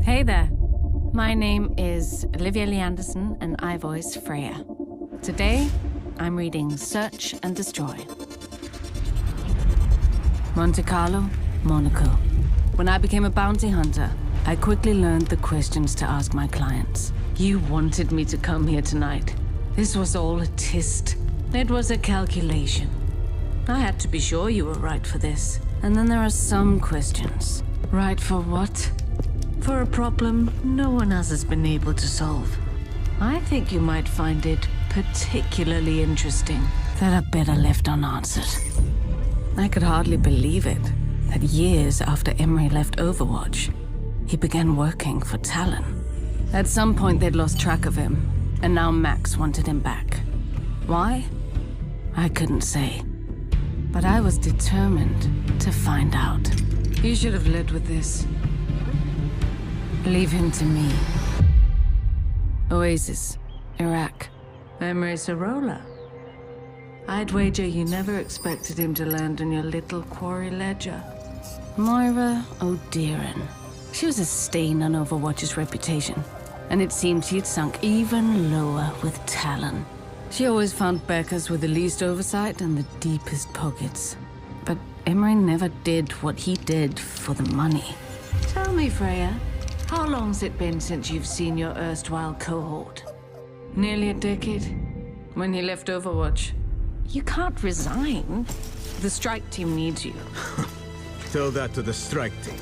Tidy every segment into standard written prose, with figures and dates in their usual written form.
Hey there. My name is Olivia Lee Anderson, and I voice Freya. Today, I'm reading Search and Destroy. Monte Carlo, Monaco. When I became a bounty hunter, I quickly learned the questions to ask my clients. You wanted me to come here tonight. This was all a test. It was a calculation. I had to be sure you were right for this. And then there are some questions. Right for what? For a problem no one else has been able to solve. I think you might find it particularly interesting that are better left unanswered. I could hardly believe it, that years after Emery left Overwatch, he began working for Talon. At some point they'd lost track of him, and now Max wanted him back. Why? I couldn't say. But I was determined to find out. You should have led with this. Leave him to me. Oasis, Iraq. Emery Sorolla. I'd wager you never expected him to land on your little quarry ledger. Moira O'Dearan. She was a stain on Overwatch's reputation, and it seemed she'd sunk even lower with Talon. She always found Beckers with the least oversight and the deepest pockets. But Emery never did what he did for the money. Tell me, Freya, how long's it been since you've seen your erstwhile cohort? Nearly a decade. When he left Overwatch. You can't resign. The strike team needs you. Tell that to the strike team.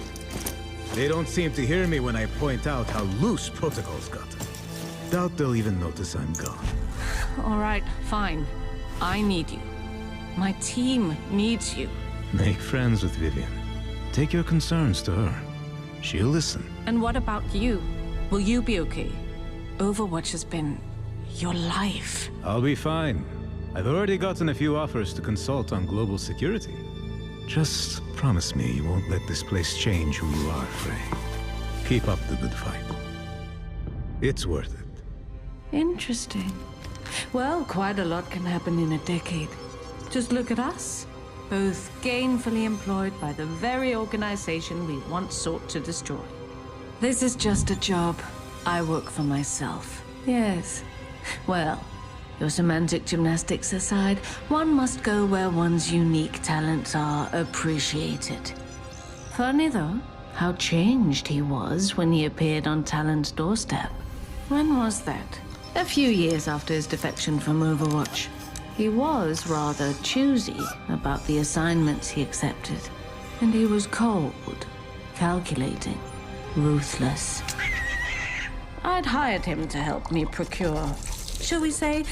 They don't seem to hear me when I point out how loose protocols got. Doubt they'll even notice I'm gone. All right, fine. I need you. My team needs you. Make friends with Vivian. Take your concerns to her. She'll listen. And what about you? Will you be okay? Overwatch has been your life. I'll be fine. I've already gotten a few offers to consult on global security. Just promise me you won't let this place change who you are, Frey. Keep up the good fight. It's worth it. Interesting. Well, quite a lot can happen in a decade. Just look at us. Both gainfully employed by the very organization we once sought to destroy. This is just a job. I work for myself. Yes. Well, your semantic gymnastics aside, one must go where one's unique talents are appreciated. Funny, though, how changed he was when he appeared on Talon's doorstep. When was that? A few years after his defection from Overwatch. He was rather choosy about the assignments he accepted. And he was cold, calculating, ruthless. I'd hired him to help me procure, shall we say,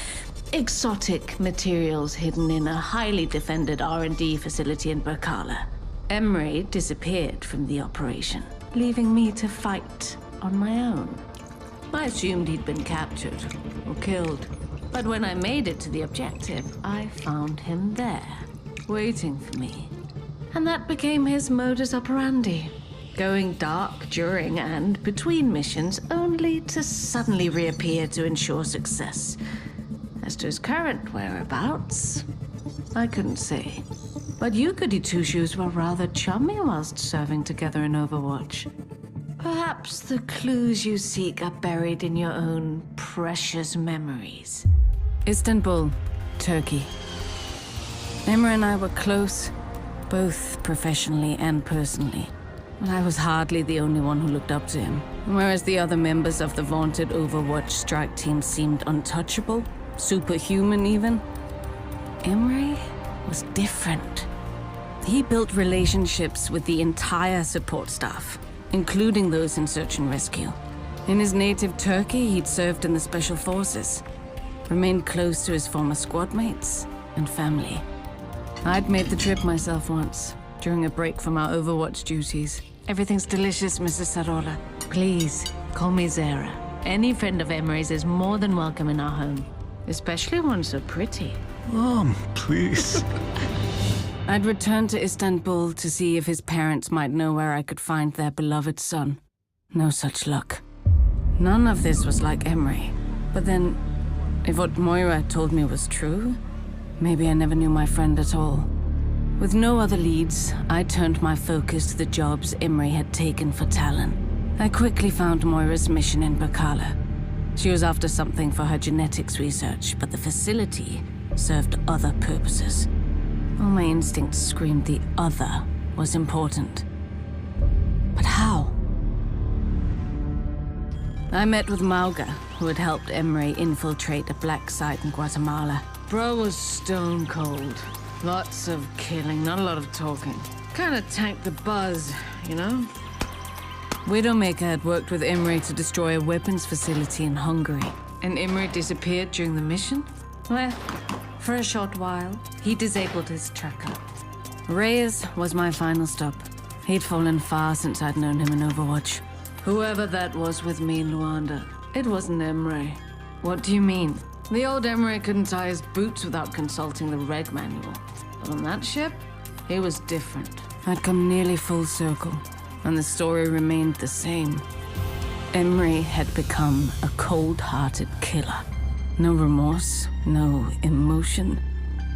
exotic materials hidden in a highly defended R&D facility in Burkala. Emery disappeared from the operation, leaving me to fight on my own. I assumed he'd been captured or killed. But when I made it to the objective, I found him there, waiting for me. And that became his modus operandi. Going dark during and between missions, only to suddenly reappear to ensure success. As to his current whereabouts, I couldn't say. But you goody two-shoes were rather chummy whilst serving together in Overwatch. Perhaps the clues you seek are buried in your own precious memories. Istanbul, Turkey. Emery and I were close, both professionally and personally. But I was hardly the only one who looked up to him. Whereas the other members of the vaunted Overwatch strike team seemed untouchable, superhuman even, Emery was different. He built relationships with the entire support staff, including those in search and rescue. In his native Turkey, he'd served in the special forces, remained close to his former squad mates and family. I'd made the trip myself once, during a break from our Overwatch duties. Everything's delicious, Mrs. Sorolla. Please, call me Zara. Any friend of Emery's is more than welcome in our home, especially one so pretty. Mom, please. I'd returned to Istanbul to see if his parents might know where I could find their beloved son. No such luck. None of this was like Emery. But then, if what Moira told me was true, maybe I never knew my friend at all. With no other leads, I turned my focus to the jobs Emery had taken for Talon. I quickly found Moira's mission in Bacala. She was after something for her genetics research, but the facility served other purposes. All my instincts screamed the other was important. But how? I met with Mauga, who had helped Emery infiltrate a black site in Guatemala. Bro was stone cold. Lots of killing, not a lot of talking. Kinda tanked the buzz, you know? Widowmaker had worked with Emery to destroy a weapons facility in Hungary. And Emery disappeared during the mission? Well, for a short while, he disabled his tracker. Reyes was my final stop. He'd fallen far since I'd known him in Overwatch. Whoever that was with me in Luanda, it wasn't Emery. What do you mean? The old Emery couldn't tie his boots without consulting the Red Manual. But on that ship, he was different. I'd come nearly full circle, and the story remained the same. Emery had become a cold-hearted killer. No remorse, no emotion,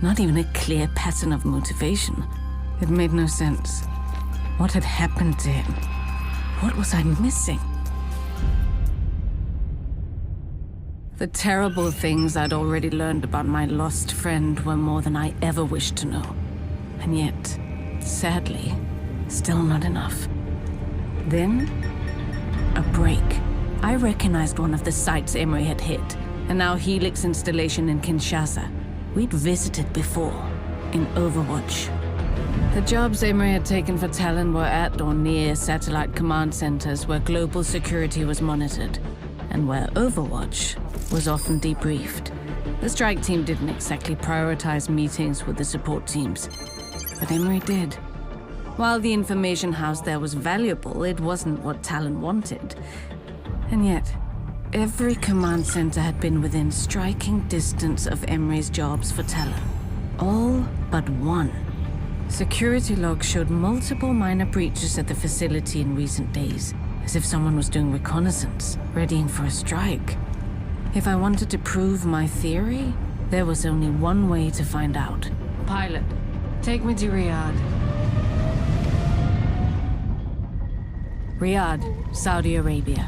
not even a clear pattern of motivation. It made no sense. What had happened to him? What was I missing? The terrible things I'd already learned about my lost friend were more than I ever wished to know. And yet, sadly, still not enough. Then, a break. I recognized one of the sites Emery had hit, and now Helix installation in Kinshasa. We'd visited before, in Overwatch. The jobs Emery had taken for Talon were at or near satellite command centers where global security was monitored, and where Overwatch was often debriefed. The strike team didn't exactly prioritize meetings with the support teams, but Emery did. While the information housed there was valuable, it wasn't what Talon wanted. And yet, every command center had been within striking distance of Emery's jobs for Talon. All but one. Security logs showed multiple minor breaches at the facility in recent days, as if someone was doing reconnaissance, readying for a strike. If I wanted to prove my theory, there was only one way to find out. Pilot, take me to Riyadh. Riyadh, Saudi Arabia.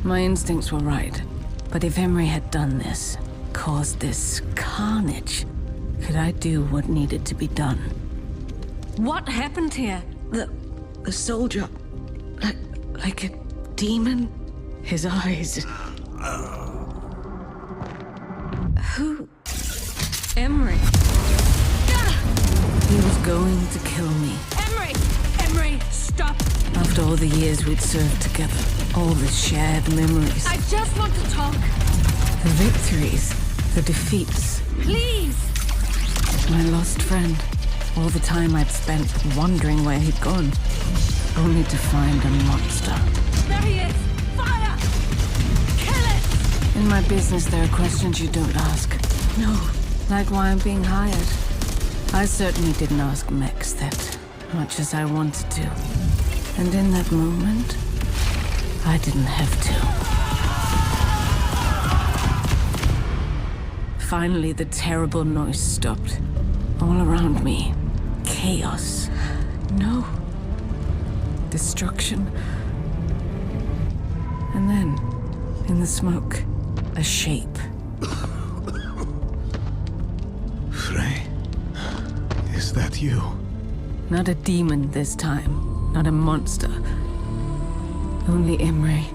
My instincts were right, but if Emery had done this, caused this carnage, could I do what needed to be done? What happened here? The soldier, like a demon? His eyes. Who? Emery. He was going to kill me. Emery, stop! After all the years we'd served together, all the shared memories. I just want to talk. The victories, the defeats. Please! My lost friend. All the time I'd spent wondering where he'd gone, only to find a monster. There he is! Fire! Kill it! In my business, there are questions you don't ask. No, like why I'm being hired. I certainly didn't ask Mex that, much as I wanted to. And in that moment, I didn't have to. Finally, the terrible noise stopped. All around me, chaos. No. Destruction. And then, in the smoke, a shape. Frey, is that you? Not a demon this time. Not a monster. Only Emery.